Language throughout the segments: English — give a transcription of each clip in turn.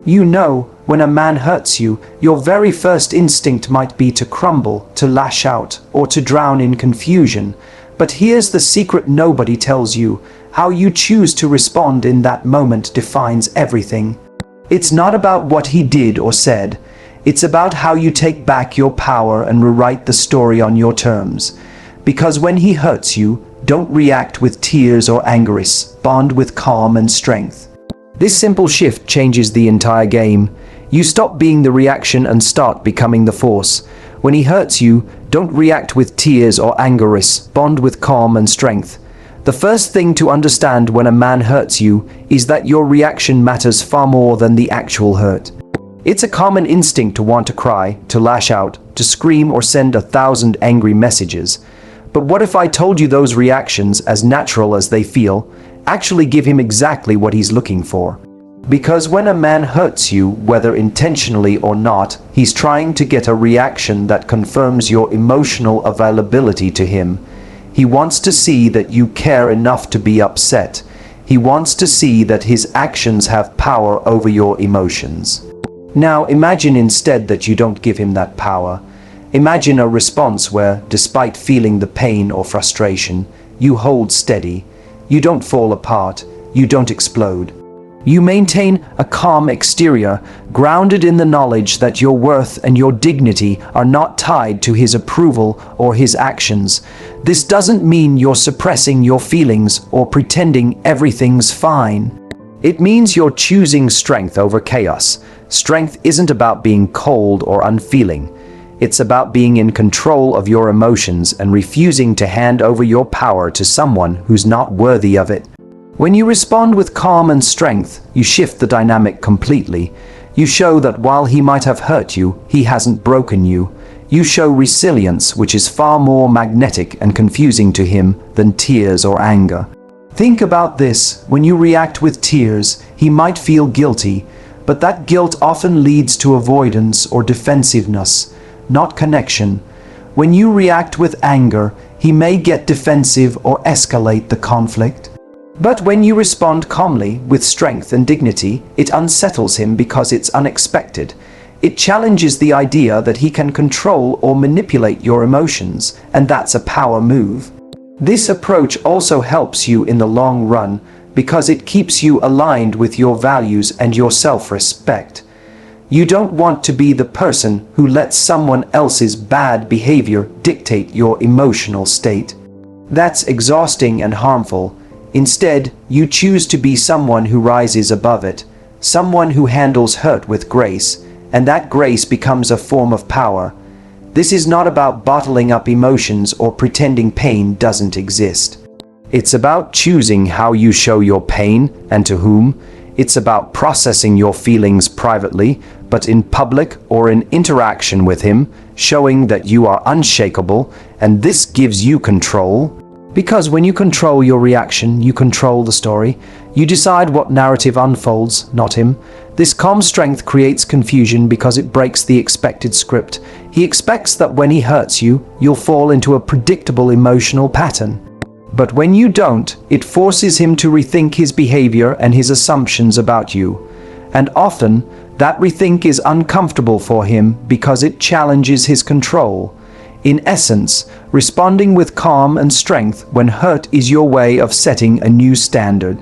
You know, when a man hurts you, your very first instinct might be to crumble, to lash out, or to drown in confusion. But here's the secret nobody tells you. How you choose to respond in that moment defines everything. It's not about what he did or said. It's about how you take back your power and rewrite the story on your terms. Because when he hurts you, don't react with tears or anger, respond with calm and strength. This simple shift changes the entire game. You stop being the reaction and start becoming the force. When he hurts you, don't react with tears or anger, respond with calm and strength. The first thing to understand when a man hurts you is that your reaction matters far more than the actual hurt. It's a common instinct to want to cry, to lash out, to scream or send 1,000 angry messages. But what if I told you those reactions, as natural as they feel, actually give him exactly what he's looking for? Because when a man hurts you, whether intentionally or not, he's trying to get a reaction that confirms your emotional availability to him. He wants to see that you care enough to be upset. He wants to see that his actions have power over your emotions. Now imagine instead that you don't give him that power. Imagine a response where, despite feeling the pain or frustration, you hold steady. You don't fall apart. You don't explode. You maintain a calm exterior, grounded in the knowledge that your worth and your dignity are not tied to his approval or his actions. This doesn't mean you're suppressing your feelings or pretending everything's fine. It means you're choosing strength over chaos. Strength isn't about being cold or unfeeling. It's about being in control of your emotions and refusing to hand over your power to someone who's not worthy of it. When you respond with calm and strength, you shift the dynamic completely. You show that while he might have hurt you, he hasn't broken you. You show resilience, which is far more magnetic and confusing to him than tears or anger. Think about this. When you react with tears, he might feel guilty, but that guilt often leads to avoidance or defensiveness, not connection. When you react with anger, he may get defensive or escalate the conflict. But when you respond calmly, with strength and dignity, it unsettles him because it's unexpected. It challenges the idea that he can control or manipulate your emotions, and that's a power move. This approach also helps you in the long run because it keeps you aligned with your values and your self-respect. You don't want to be the person who lets someone else's bad behavior dictate your emotional state. That's exhausting and harmful. Instead, you choose to be someone who rises above it, someone who handles hurt with grace, and that grace becomes a form of power. This is not about bottling up emotions or pretending pain doesn't exist. It's about choosing how you show your pain and to whom. It's about processing your feelings privately, but in public or in interaction with him, showing that you are unshakable, and this gives you control. Because when you control your reaction, you control the story. You decide what narrative unfolds, not him. This calm strength creates confusion because it breaks the expected script. He expects that when he hurts you, you'll fall into a predictable emotional pattern. But when you don't, it forces him to rethink his behavior and his assumptions about you. And often, that rethink is uncomfortable for him because it challenges his control. In essence, responding with calm and strength when hurt is your way of setting a new standard.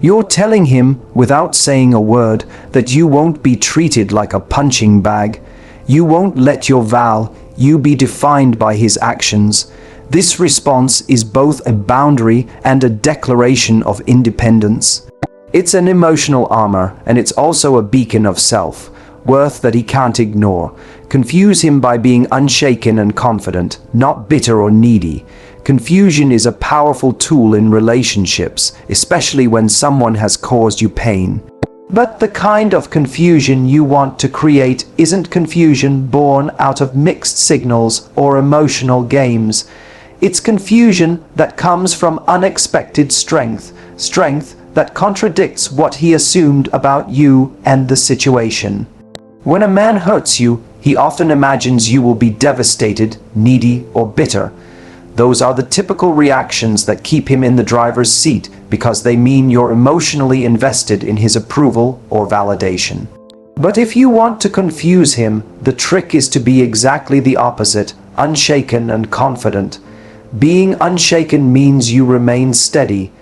You're telling him, without saying a word, that you won't be treated like a punching bag. You won't let you be defined by his actions. This response is both a boundary and a declaration of independence. It's an emotional armor, and it's also a beacon of self-worth that he can't ignore. Confuse him by being unshaken and confident, not bitter or needy. Confusion is a powerful tool in relationships, especially when someone has caused you pain. But the kind of confusion you want to create isn't confusion born out of mixed signals or emotional games. It's confusion that comes from unexpected strength that contradicts what he assumed about you and the situation. When a man hurts you, he often imagines you will be devastated, needy, or bitter. Those are the typical reactions that keep him in the driver's seat because they mean you're emotionally invested in his approval or validation. But if you want to confuse him, the trick is to be exactly the opposite, unshaken and confident. Being unshaken means you remain steady.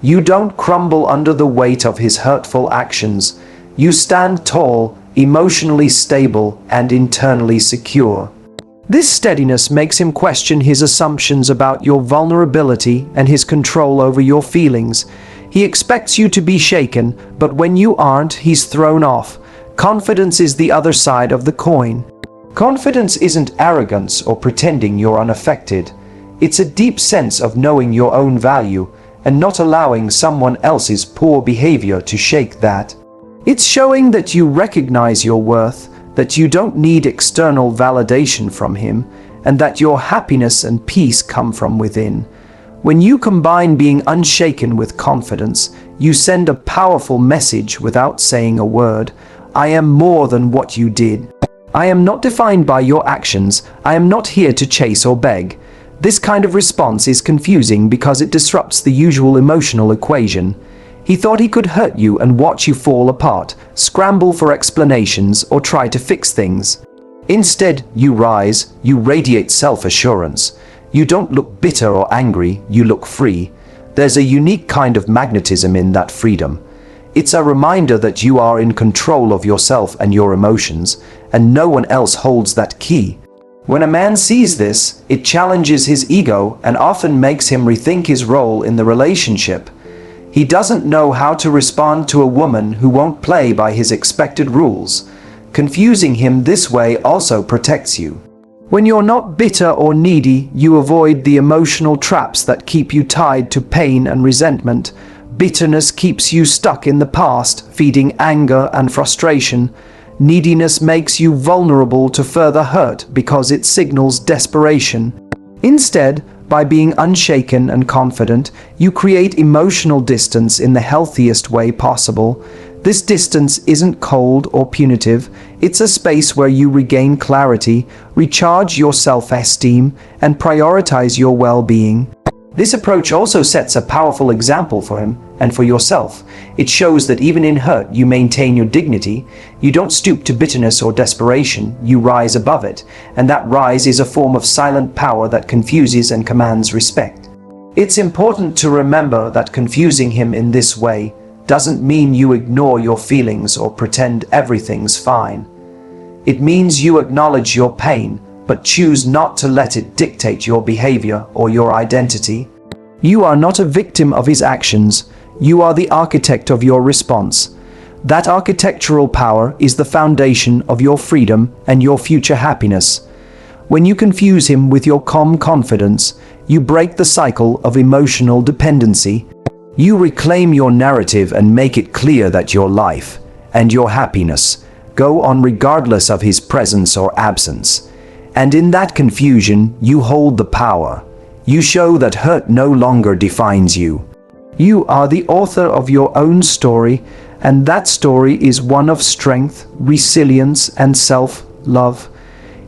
You don't crumble under the weight of his hurtful actions. You stand tall, emotionally stable, and internally secure. This steadiness makes him question his assumptions about your vulnerability and his control over your feelings. He expects you to be shaken, but when you aren't, he's thrown off. Confidence is the other side of the coin. Confidence isn't arrogance or pretending you're unaffected. It's a deep sense of knowing your own value and not allowing someone else's poor behavior to shake that. It's showing that you recognize your worth, that you don't need external validation from him, and that your happiness and peace come from within. When you combine being unshaken with confidence, you send a powerful message without saying a word. I am more than what you did. I am not defined by your actions. I am not here to chase or beg. This kind of response is confusing because it disrupts the usual emotional equation. He thought he could hurt you and watch you fall apart, scramble for explanations, or try to fix things. Instead, you rise, you radiate self-assurance. You don't look bitter or angry, you look free. There's a unique kind of magnetism in that freedom. It's a reminder that you are in control of yourself and your emotions, and no one else holds that key. When a man sees this, it challenges his ego and often makes him rethink his role in the relationship. He doesn't know how to respond to a woman who won't play by his expected rules. Confusing him this way also protects you. When you're not bitter or needy, you avoid the emotional traps that keep you tied to pain and resentment. Bitterness keeps you stuck in the past, feeding anger and frustration. Neediness makes you vulnerable to further hurt because it signals desperation. Instead, by being unshaken and confident, you create emotional distance in the healthiest way possible. This distance isn't cold or punitive. It's a space where you regain clarity, recharge your self-esteem, and prioritize your well-being. This approach also sets a powerful example for him and for yourself. It shows that even in hurt, you maintain your dignity. You don't stoop to bitterness or desperation, you rise above it. And that rise is a form of silent power that confuses and commands respect. It's important to remember that confusing him in this way doesn't mean you ignore your feelings or pretend everything's fine. It means you acknowledge your pain, but choose not to let it dictate your behavior or your identity. You are not a victim of his actions. You are the architect of your response. That architectural power is the foundation of your freedom and your future happiness. When you confuse him with your calm confidence, you break the cycle of emotional dependency. You reclaim your narrative and make it clear that your life and your happiness go on regardless of his presence or absence. And in that confusion, you hold the power. You show that hurt no longer defines you. You are the author of your own story, and that story is one of strength, resilience, and self-love.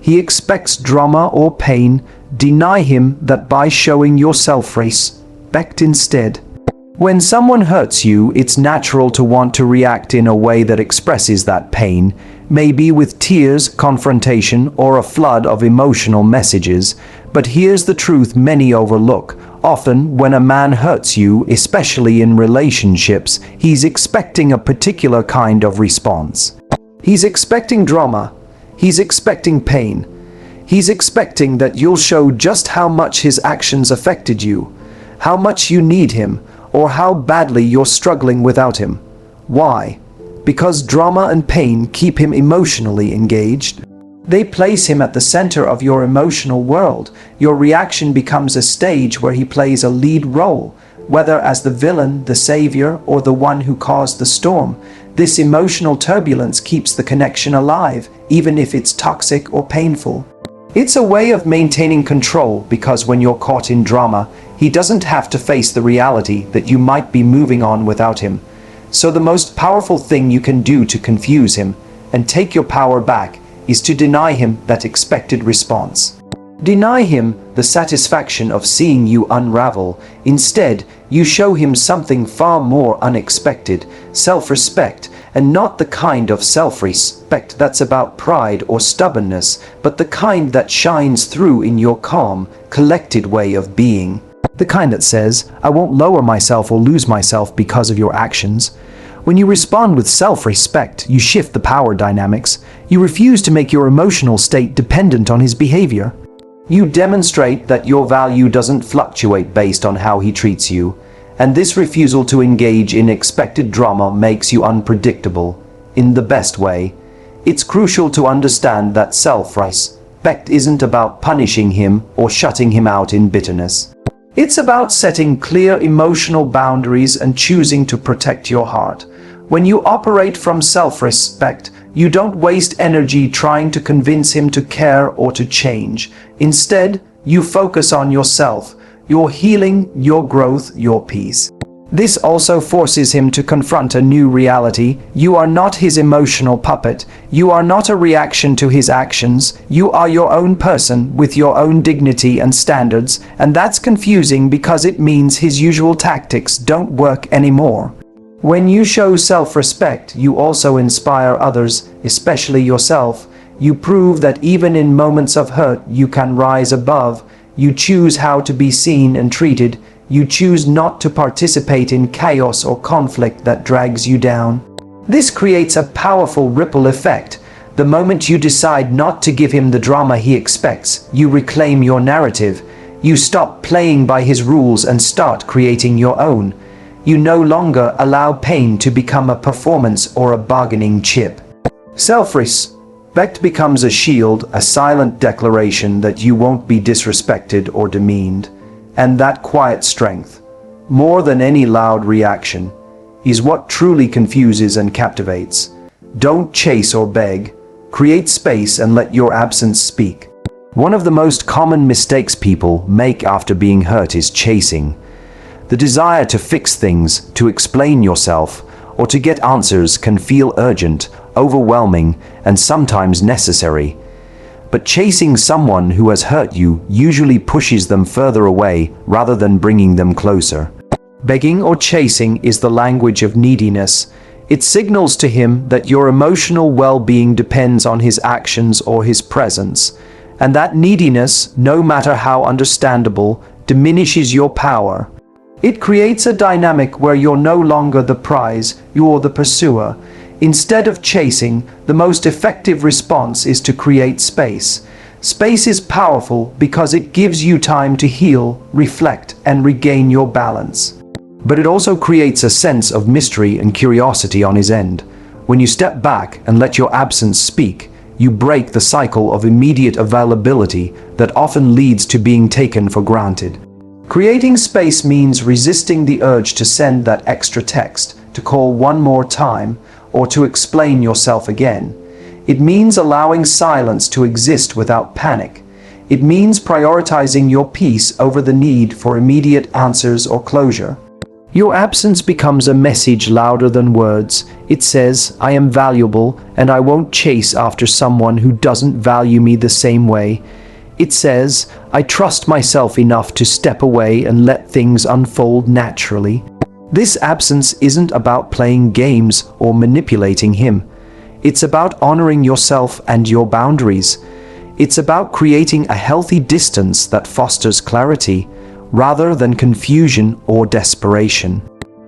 He expects drama or pain. Deny him that by showing yourself respect instead. When someone hurts you, it's natural to want to react in a way that expresses that pain, maybe with tears, confrontation, or a flood of emotional messages. But here's the truth many overlook. Often, when a man hurts you, especially in relationships, he's expecting a particular kind of response. He's expecting drama. He's expecting pain. He's expecting that you'll show just how much his actions affected you, how much you need him, or how badly you're struggling without him. Why? Because drama and pain keep him emotionally engaged. They place him at the center of your emotional world. Your reaction becomes a stage where he plays a lead role, whether as the villain, the savior, or the one who caused the storm. This emotional turbulence keeps the connection alive, even if it's toxic or painful. It's a way of maintaining control because when you're caught in drama, he doesn't have to face the reality that you might be moving on without him. So the most powerful thing you can do to confuse him and take your power back is to deny him that expected response. Deny him the satisfaction of seeing you unravel. Instead, you show him something far more unexpected: self-respect, and not the kind of self-respect that's about pride or stubbornness, but the kind that shines through in your calm, collected way of being. The kind that says, I won't lower myself or lose myself because of your actions. When you respond with self-respect, you shift the power dynamics. You refuse to make your emotional state dependent on his behavior. You demonstrate that your value doesn't fluctuate based on how he treats you, and this refusal to engage in expected drama makes you unpredictable, in the best way. It's crucial to understand that self-respect isn't about punishing him or shutting him out in bitterness. It's about setting clear emotional boundaries and choosing to protect your heart. When you operate from self-respect, you don't waste energy trying to convince him to care or to change. Instead, you focus on yourself, your healing, your growth, your peace. This also forces him to confront a new reality. You are not his emotional puppet. You are not a reaction to his actions. You are your own person with your own dignity and standards, and that's confusing because it means his usual tactics don't work anymore. When you show self-respect, you also inspire others, especially yourself. You prove that even in moments of hurt, you can rise above. You choose how to be seen and treated. You choose not to participate in chaos or conflict that drags you down. This creates a powerful ripple effect. The moment you decide not to give him the drama he expects, you reclaim your narrative. You stop playing by his rules and start creating your own. You no longer allow pain to become a performance or a bargaining chip. Self-respect becomes a shield, a silent declaration that you won't be disrespected or demeaned. And that quiet strength, more than any loud reaction, is what truly confuses and captivates. Don't chase or beg. Create space and let your absence speak. One of the most common mistakes people make after being hurt is chasing. The desire to fix things, to explain yourself, or to get answers can feel urgent, overwhelming, and sometimes necessary. But chasing someone who has hurt you usually pushes them further away rather than bringing them closer. Begging or chasing is the language of neediness. It signals to him that your emotional well-being depends on his actions or his presence, and that neediness, no matter how understandable, diminishes your power. It creates a dynamic where you're no longer the prize, you're the pursuer. Instead of chasing, the most effective response is to create space. Space is powerful because it gives you time to heal, reflect, and regain your balance. But it also creates a sense of mystery and curiosity on his end. When you step back and let your absence speak, you break the cycle of immediate availability that often leads to being taken for granted. Creating space means resisting the urge to send that extra text, to call one more time, or to explain yourself again. It means allowing silence to exist without panic. It means prioritizing your peace over the need for immediate answers or closure. Your absence becomes a message louder than words. It says, I am valuable and I won't chase after someone who doesn't value me the same way. It says, I trust myself enough to step away and let things unfold naturally. This absence isn't about playing games or manipulating him. It's about honoring yourself and your boundaries. It's about creating a healthy distance that fosters clarity, rather than confusion or desperation.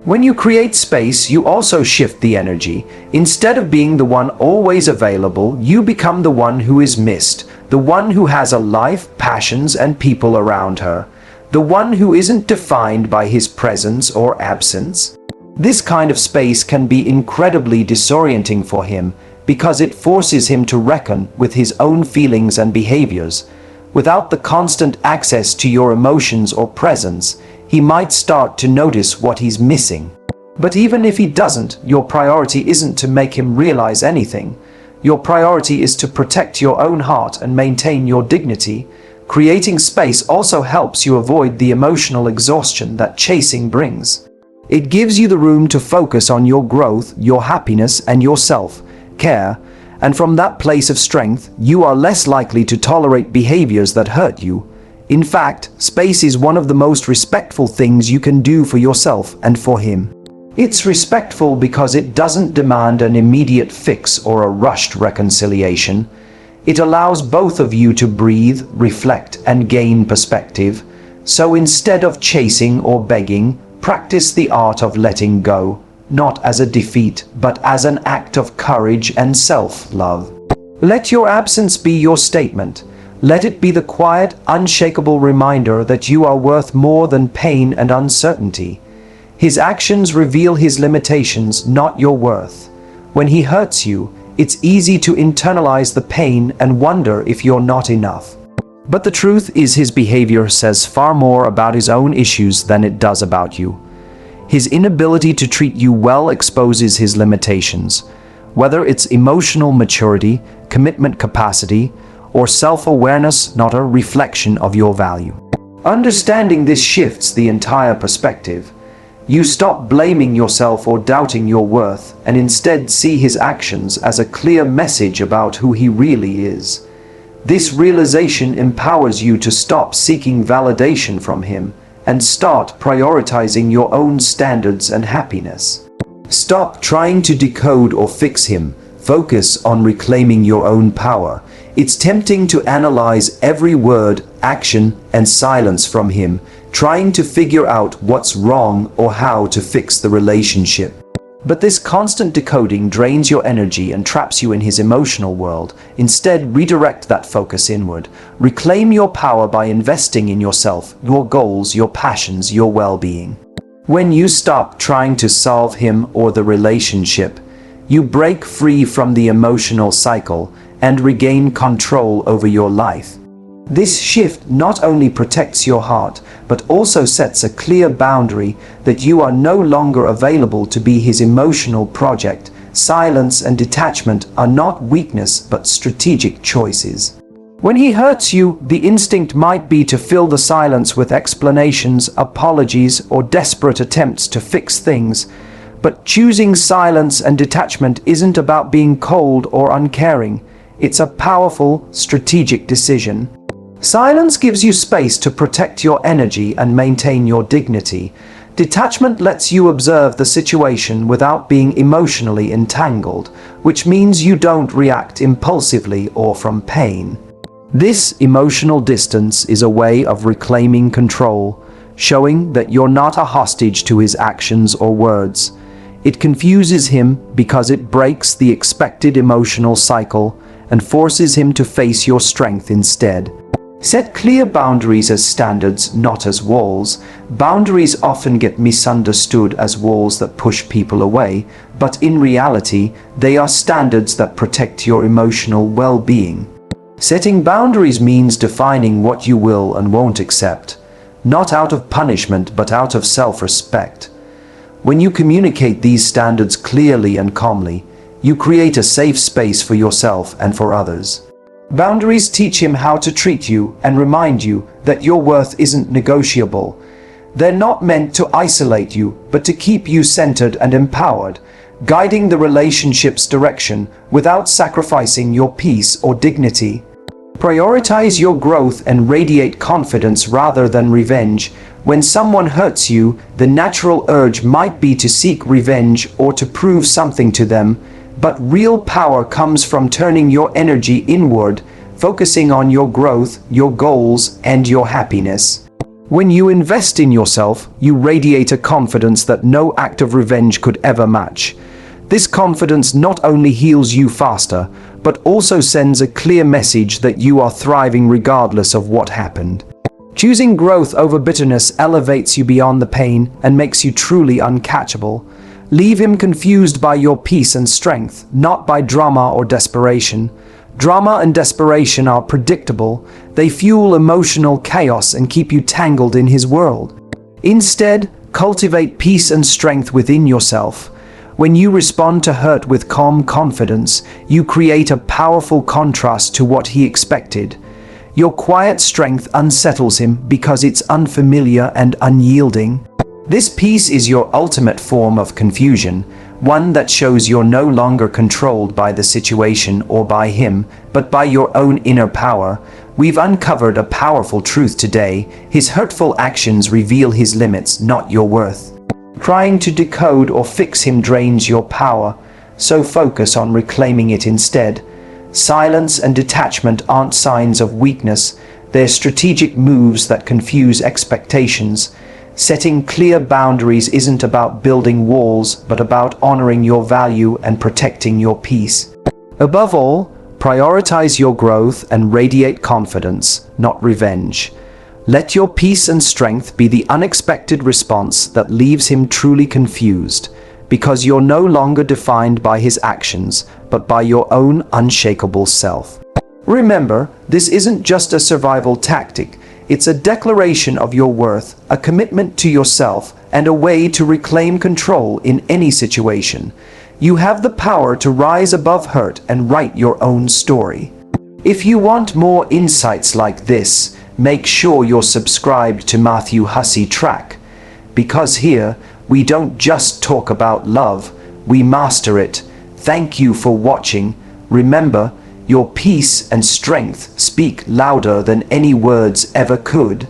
When you create space, you also shift the energy. Instead of being the one always available, you become the one who is missed, the one who has a life, passions, and people around her, the one who isn't defined by his presence or absence. This kind of space can be incredibly disorienting for him because it forces him to reckon with his own feelings and behaviors. Without the constant access to your emotions or presence, he might start to notice what he's missing. But even if he doesn't, your priority isn't to make him realize anything. Your priority is to protect your own heart and maintain your dignity. Creating space also helps you avoid the emotional exhaustion that chasing brings. It gives you the room to focus on your growth, your happiness, and your self-care. And from that place of strength, you are less likely to tolerate behaviors that hurt you. In fact, space is one of the most respectful things you can do for yourself and for him. It's respectful because it doesn't demand an immediate fix or a rushed reconciliation. It allows both of you to breathe, reflect, and gain perspective. So instead of chasing or begging, practice the art of letting go, not as a defeat, but as an act of courage and self-love. Let your absence be your statement. Let it be the quiet, unshakable reminder that you are worth more than pain and uncertainty. His actions reveal his limitations, not your worth. When he hurts you, it's easy to internalize the pain and wonder if you're not enough. But the truth is his behavior says far more about his own issues than it does about you. His inability to treat you well exposes his limitations, whether it's emotional maturity, commitment capacity, or self-awareness, not a reflection of your value. Understanding this shifts the entire perspective. You stop blaming yourself or doubting your worth, and instead see his actions as a clear message about who he really is. This realization empowers you to stop seeking validation from him and start prioritizing your own standards and happiness. Stop trying to decode or fix him. Focus on reclaiming your own power. It's tempting to analyze every word, action, and silence from him, trying to figure out what's wrong or how to fix the relationship. But this constant decoding drains your energy and traps you in his emotional world. Instead, redirect that focus inward. Reclaim your power by investing in yourself, your goals, your passions, your well-being. When you stop trying to solve him or the relationship, you break free from the emotional cycle and regain control over your life. This shift not only protects your heart, but also sets a clear boundary that you are no longer available to be his emotional project. Silence and detachment are not weakness, but strategic choices. When he hurts you, the instinct might be to fill the silence with explanations, apologies, or desperate attempts to fix things. But choosing silence and detachment isn't about being cold or uncaring. It's a powerful, strategic decision. Silence gives you space to protect your energy and maintain your dignity. Detachment lets you observe the situation without being emotionally entangled, which means you don't react impulsively or from pain. This emotional distance is a way of reclaiming control, showing that you're not a hostage to his actions or words. It confuses him because it breaks the expected emotional cycle and forces him to face your strength instead. Set clear boundaries as standards, not as walls. Boundaries often get misunderstood as walls that push people away, but in reality, they are standards that protect your emotional well-being. Setting boundaries means defining what you will and won't accept, not out of punishment but out of self-respect. When you communicate these standards clearly and calmly, you create a safe space for yourself and for others. Boundaries teach him how to treat you and remind you that your worth isn't negotiable. They're not meant to isolate you, but to keep you centered and empowered, guiding the relationship's direction without sacrificing your peace or dignity. Prioritize your growth and radiate confidence rather than revenge. When someone hurts you, the natural urge might be to seek revenge or to prove something to them. But real power comes from turning your energy inward, focusing on your growth, your goals, and your happiness. When you invest in yourself, you radiate a confidence that no act of revenge could ever match. This confidence not only heals you faster, but also sends a clear message that you are thriving regardless of what happened. Choosing growth over bitterness elevates you beyond the pain and makes you truly uncatchable. Leave him confused by your peace and strength, not by drama or desperation. Drama and desperation are predictable. They fuel emotional chaos and keep you tangled in his world. Instead, cultivate peace and strength within yourself. When you respond to hurt with calm confidence, you create a powerful contrast to what he expected. Your quiet strength unsettles him because it's unfamiliar and unyielding. This peace is your ultimate form of confusion, one that shows you're no longer controlled by the situation or by him, but by your own inner power. We've uncovered a powerful truth today. His hurtful actions reveal his limits, not your worth. Trying to decode or fix him drains your power, so focus on reclaiming it instead. Silence and detachment aren't signs of weakness, they're strategic moves that confuse expectations. Setting clear boundaries isn't about building walls, but about honoring your value and protecting your peace. Above all, prioritize your growth and radiate confidence, not revenge. Let your peace and strength be the unexpected response that leaves him truly confused, because you're no longer defined by his actions, but by your own unshakable self. Remember, this isn't just a survival tactic, it's a declaration of your worth, a commitment to yourself, and a way to reclaim control in any situation. You have the power to rise above hurt and write your own story. If you want more insights like this, make sure you're subscribed to Matthew Hussey Track, because here we don't just talk about love, we master it. Thank you for watching. Remember, your peace and strength speak louder than any words ever could.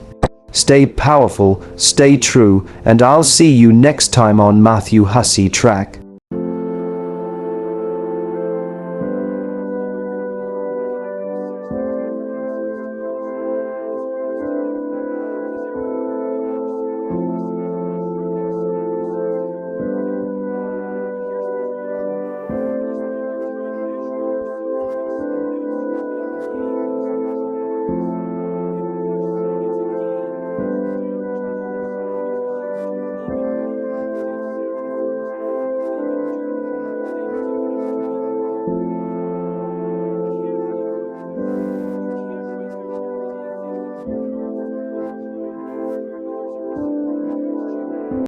Stay powerful, stay true, and I'll see you next time on Matthew Hussey Track.